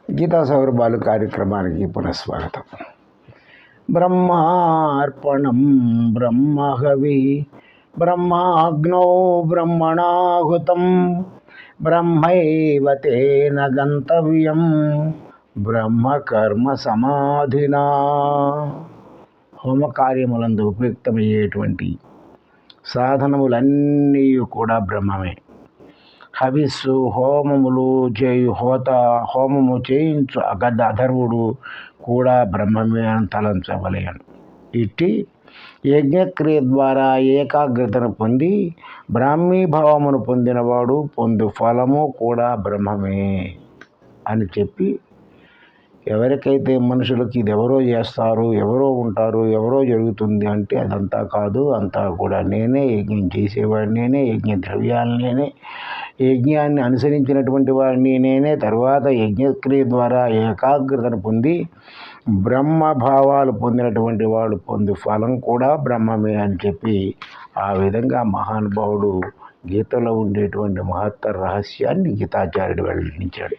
గీతా సౌరభాలు కార్యక్రమానికి పునఃస్వాగతం. బ్రహ్మార్పణం బ్రహ్మహవి బ్రహ్మాగ్నో బ్రహ్మణాహుతం బ్రహ్మైవ తేన గంతవ్యం బ్రహ్మకర్మ సమాధినా. హోమకార్యములందు ఉపయుక్తమయ్యేటువంటి సాధనములన్నీ కూడా బ్రహ్మమే. హవిస్సు హోమములు హోమము చేయించు అధర్వుడు కూడా బ్రహ్మమే అని తలంచవలేను. ఇట్టి యజ్ఞక్రియ ద్వారా ఏకాగ్రతను పొంది బ్రాహ్మీభావమును పొందినవాడు పొందు ఫలము కూడా బ్రహ్మమే అని చెప్పి, ఎవరికైతే మనుషులకి ఇది ఎవరో చేస్తారు, ఎవరో ఉంటారు, ఎవరో జరుగుతుంది అంటే అదంతా కాదు, అంతా కూడా నేనే, యజ్ఞం చేసేవాడిని నేనే, యజ్ఞ ద్రవ్యాలు నేనే, యజ్ఞాన్ని అనుసరించినటువంటి వాడిని నేనే, తర్వాత యజ్ఞక్రియ ద్వారా ఏకాగ్రతను పొంది బ్రహ్మభావాలు పొందినటువంటి వాడు పొందు ఫలం కూడా బ్రహ్మమే అని చెప్పి, ఆ విధంగా మహానుభావుడు గీతలో ఉండేటువంటి మహత్తర రహస్యాన్ని గీతాచార్యుడు వెల్లడించాడు.